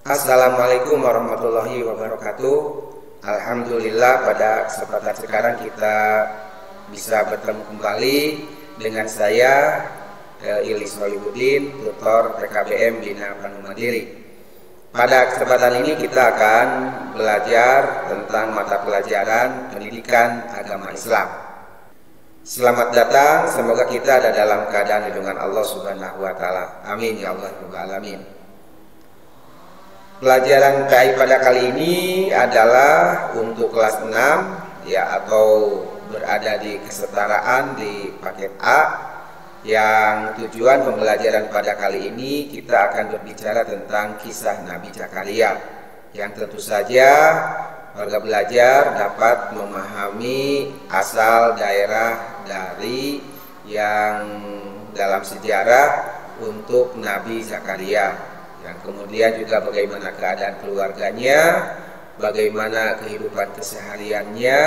Assalamualaikum warahmatullahi wabarakatuh. Alhamdulillah pada kesempatan sekarang kita bisa bertemu kembali dengan saya Ilis Solihuddin, tutor PKBM Bina Pandu Mandiri. Pada kesempatan ini kita akan belajar tentang mata pelajaran pendidikan agama Islam. Selamat datang, semoga kita ada dalam keadaan lindungan Allah Subhanahu wa taala. Amin ya Allah rabbal alamin. Pelajaran PAI pada kali ini adalah untuk kelas 6 ya, atau berada di kesetaraan di paket A, yang tujuan pembelajaran pada kali ini kita akan berbicara tentang kisah Nabi Zakaria, yang tentu saja warga belajar dapat memahami asal daerah dari yang dalam sejarah untuk Nabi Zakaria, yang kemudian juga bagaimana keadaan keluarganya, bagaimana kehidupan kesehariannya,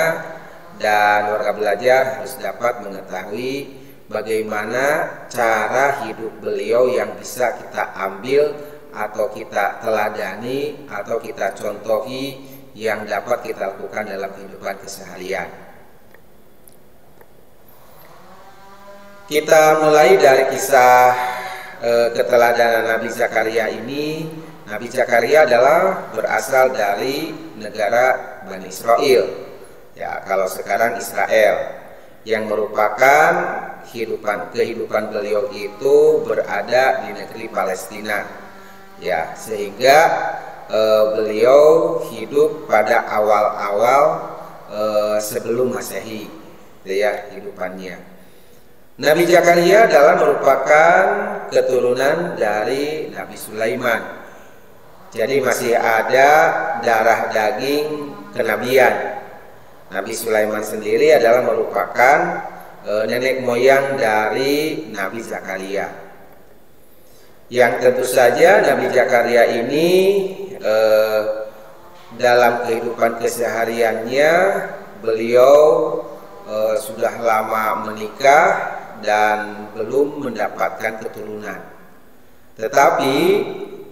dan warga belajar harus dapat mengetahui bagaimana cara hidup beliau yang bisa kita ambil atau kita teladani atau kita contohi, yang dapat kita lakukan dalam kehidupan keseharian. Kita mulai dari kisah keteladanan Nabi Zakaria ini. Nabi Zakaria adalah berasal dari negara Bani Israel, ya, kalau sekarang Israel, yang merupakan kehidupan beliau itu berada di negeri Palestina, ya, sehingga beliau hidup pada awal-awal sebelum Masehi, ya, hidupannya. Nabi Zakaria adalah merupakan keturunan dari Nabi Sulaiman. Jadi masih ada darah daging kenabian. Nabi Sulaiman sendiri adalah merupakan nenek moyang dari Nabi Zakaria. Yang tentu saja Nabi Zakaria ini dalam kehidupan kesehariannya beliau sudah lama menikah dan belum mendapatkan keturunan. Tetapi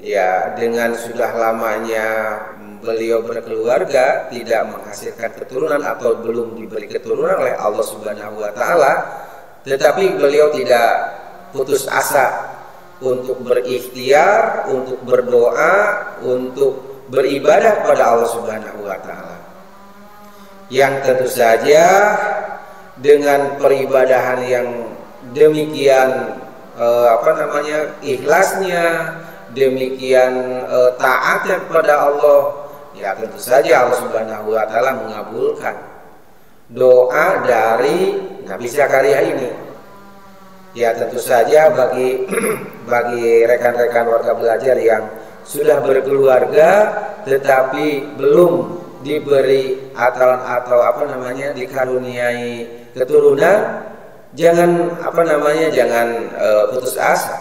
ya, dengan sudah lamanya beliau berkeluarga tidak menghasilkan keturunan atau belum diberi keturunan oleh Allah Subhanahu wa taala, tetapi beliau tidak putus asa untuk berikhtiar, untuk berdoa, untuk beribadah kepada Allah Subhanahu wa taala. Yang tentu saja dengan peribadahan yang demikian ikhlasnya, demikian taatnya kepada Allah, ya tentu saja Allah Subhanahu wa taala mengabulkan doa dari Nabi Zakaria ini. Ya tentu saja bagi rekan-rekan warga belajar yang sudah berkeluarga tetapi belum diberi atau dikaruniai keturunan, jangan putus asa.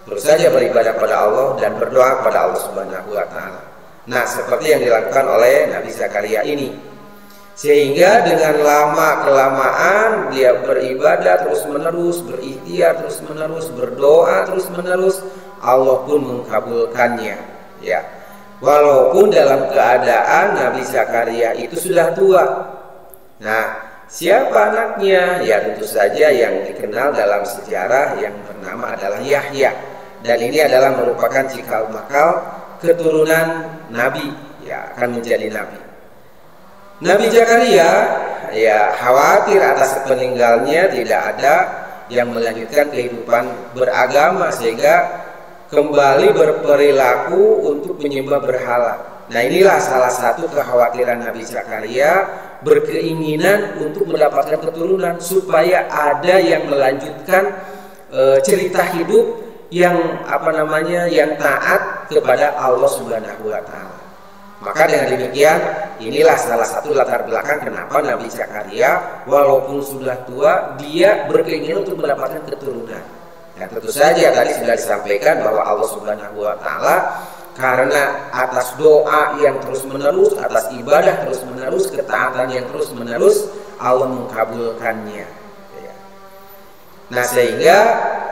Terus saja beribadah pada Allah dan berdoa kepada Allah Subhanahu wa taala. Nah, seperti yang dilakukan oleh Nabi Zakaria ini. Sehingga dengan lama-kelamaan dia beribadah terus-menerus, berikhtiar terus-menerus, berdoa terus-menerus, Allah pun mengabulkannya, ya. Walaupun dalam keadaan Nabi Zakaria itu sudah tua. Nah, siapa anaknya? Ya tentu saja yang dikenal dalam sejarah yang bernama adalah Yahya. Dan ini adalah merupakan cikal bakal keturunan Nabi, ya, akan menjadi Nabi. Nabi Zakaria ya khawatir atas peninggalnya tidak ada yang melanjutkan kehidupan beragama, sehingga kembali berperilaku untuk menyembah berhala. Nah, inilah salah satu kekhawatiran Nabi Zakaria, berkeinginan untuk mendapatkan keturunan supaya ada yang melanjutkan cerita hidup yang yang taat kepada Allah Subhanahu wa taala. Maka dengan demikian, inilah salah satu latar belakang kenapa Nabi Zakaria walaupun sudah tua dia berkeinginan untuk mendapatkan keturunan. Ya, tentu saja tadi sudah disampaikan bahwa Allah Subhanahu wa taala karena atas doa yang terus-menerus, atas ibadah terus-menerus, ketaatan yang terus-menerus, Allah mengabulkannya. Nah, sehingga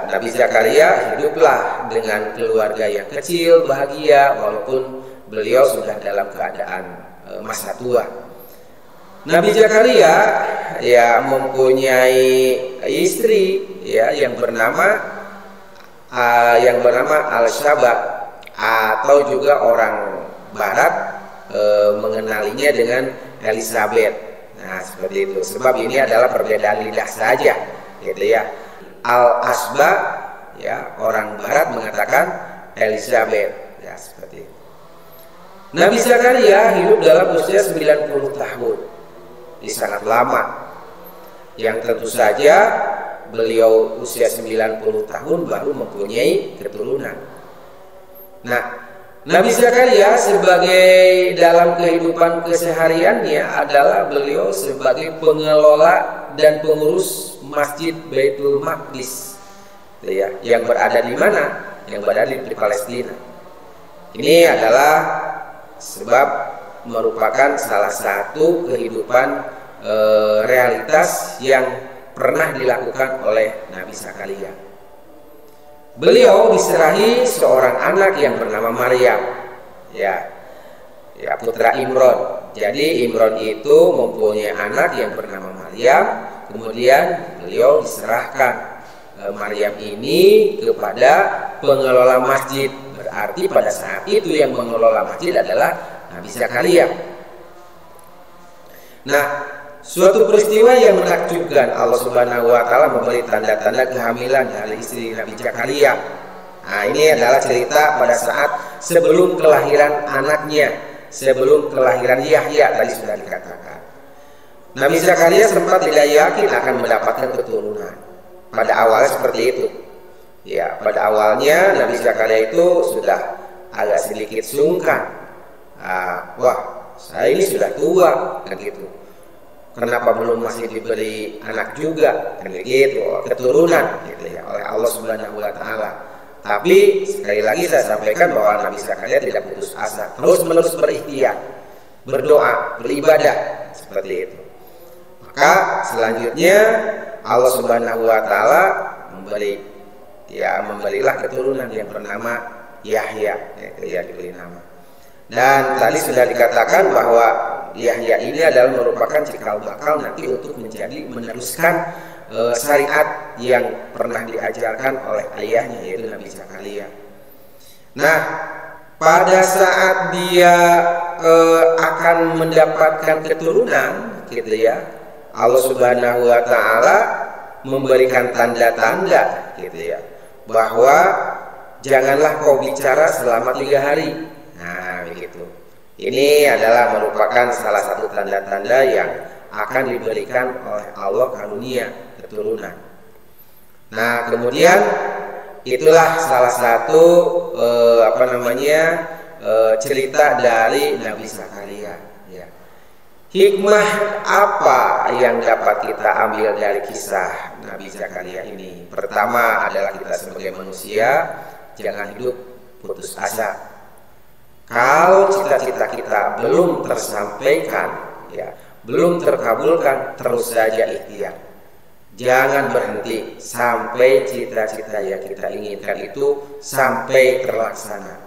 Nabi Zakaria hiduplah dengan keluarga yang kecil, bahagia, walaupun beliau sudah dalam keadaan masa tua. Nabi Zakaria ya mempunyai istri ya yang bernama Al-Shaba, atau juga orang Barat mengenalinya dengan Elizabeth. Nah, seperti itu. Sebab ini adalah perbedaan lidah saja, gitu ya. Al-Asba ya, orang Barat mengatakan Elizabeth. Ya, seperti itu. Nabi Zakaria hidup dalam usia 90 tahun. Ini sangat lama. Yang tentu saja beliau usia 90 tahun baru mempunyai keturunan. Nah, Nabi Zakaria sebagai dalam kehidupan kesehariannya adalah beliau sebagai pengelola dan pengurus Masjid Baitul Maqdis, ya, yang berada di mana? Yang berada di Palestina. Ini adalah sebab merupakan salah satu kehidupan realitas yang pernah dilakukan oleh Nabi Zakaria. Beliau diserahi seorang anak yang bernama Maryam, ya putra Imron. Jadi Imron itu mempunyai anak yang bernama Maryam. Kemudian beliau diserahkan Maryam ini kepada pengelola masjid. Berarti pada saat itu yang mengelola masjid adalah Nabi Zakaria. Nah, suatu peristiwa yang menakjubkan, Allah Subhanahu wa taala memberi tanda-tanda kehamilan dari istri Nabi Zakaria. Nah, ini adalah cerita pada saat sebelum kelahiran anaknya, sebelum kelahiran Yahya tadi sudah dikatakan. Nabi Zakaria sempat tidak yakin akan mendapatkan keturunan. Pada awalnya seperti itu. Ya, pada awalnya Nabi Zakaria itu sudah agak sedikit sungkan. Wah, saya ini sudah tua, kan gitu. Kenapa belum masih diberi anak juga, kan begitu, keturunan gitu ya, oleh Allah Subhanahu wa taala. Tapi sekali lagi saya sampaikan bahwa Nabi Zakaria tidak putus asa, terus-menerus berikhtiar, berdoa, beribadah seperti itu. Maka selanjutnya Allah Subhanahu wa taala memberilah keturunan yang bernama Yahya, ya diberi nama. Dan tadi sudah dikatakan bahwa Yahya ini adalah merupakan cikal bakal nanti untuk meneruskan syariat yang pernah diajarkan oleh ayahnya, yaitu Nabi Zakaria. Nah, pada saat dia akan mendapatkan keturunan, gitu ya, Allah Subhanahu wa taala memberikan tanda-tanda, gitu ya, bahwa janganlah kau bicara selama 3 hari. Nah, begitu. Ini adalah merupakan salah satu tanda-tanda yang akan diberikan oleh Allah karunia keturunan. Nah, kemudian itulah salah satu cerita dari Nabi Zakaria. Ya. Hikmah apa yang dapat kita ambil dari kisah Nabi Zakaria ini? Pertama adalah kita sebagai manusia jangan hidup putus asa. Kalau cita-cita kita belum tersampaikan, ya, belum terkabulkan, terus saja ikhtiar. Jangan berhenti sampai cita-cita yang kita inginkan itu sampai terlaksana.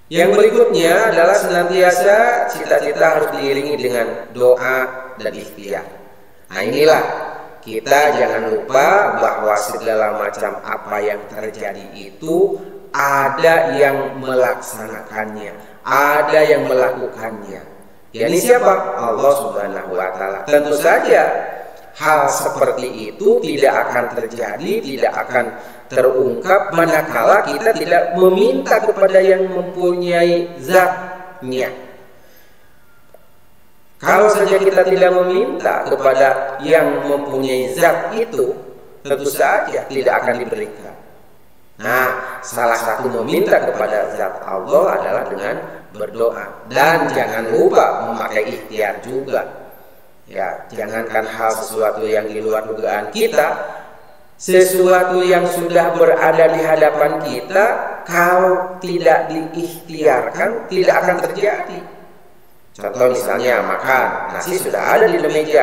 Yang berikutnya adalah senantiasa cita-cita harus diiringi dengan doa dan ikhtiar. Nah, inilah kita jangan lupa bahwa segala macam apa yang terjadi itu ada yang melaksanakannya, ada yang melakukannya. Ya, ini siapa? Allah Subhanahu wa taala. Tentu saja hal seperti itu tidak akan terjadi, tidak akan terungkap manakala kita tidak meminta kepada yang mempunyai zatnya. Kalau saja kita tidak meminta kepada yang mempunyai zat itu, tentu saja tidak akan diberikan. Nah, salah satu meminta kepada zat Allah adalah dengan berdoa. Dan jangan lupa memakai ikhtiar juga. Ya, jangankan hal sesuatu yang di luar dugaan kita, sesuatu yang sudah berada di hadapan kita, kalau tidak diikhtiarkan tidak akan terjadi. Contoh misalnya makan, nasi sudah ada di meja.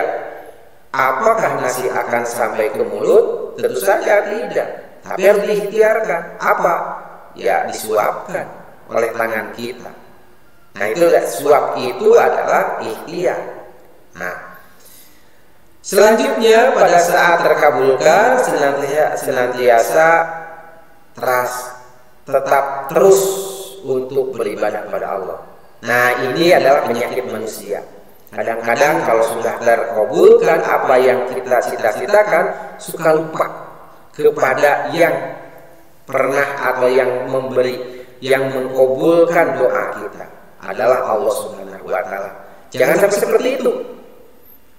Apakah nasi akan sampai ke mulut? Tentu saja tidak. tapi harus diikhtiarkan. Apa? Ya disuapkan oleh tangan kita. Nah itu suap itu adalah ikhtiar. Nah selanjutnya pada saat terkabulkan senantiasa tetap terus untuk beribadah kepada Allah. Nah ini adalah penyakit manusia. Kadang-kadang kalau sudah terkabulkan apa yang kita cita-citakan, suka lupa kepada yang pernah atau yang memberi, yang mengabulkan doa kita adalah Allah Subhanahu wa Ta'ala. Jangan sampai seperti itu,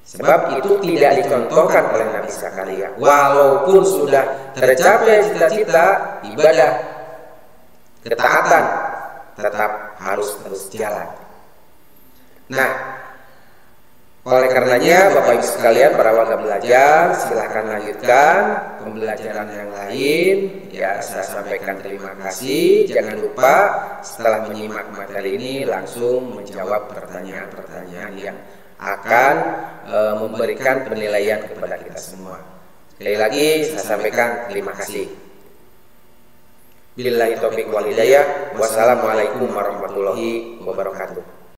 sebab itu tidak dicontohkan oleh Nabi Zakaria. Walaupun sudah tercapai cita-cita ibadah, ketaatan, tetap harus terus jalan. Nah, oleh karenanya Bapak Ibu sekalian, para warga belajar, silahkan lanjutkan pembelajaran yang lain. Ya, saya sampaikan terima kasih. Jangan lupa setelah menyimak materi ini langsung menjawab pertanyaan-pertanyaan yang akan memberikan penilaian kepada kita semua. Sekali lagi saya sampaikan terima kasih. Billahi taufiq wal hidayah. Wassalamualaikum warahmatullahi wabarakatuh.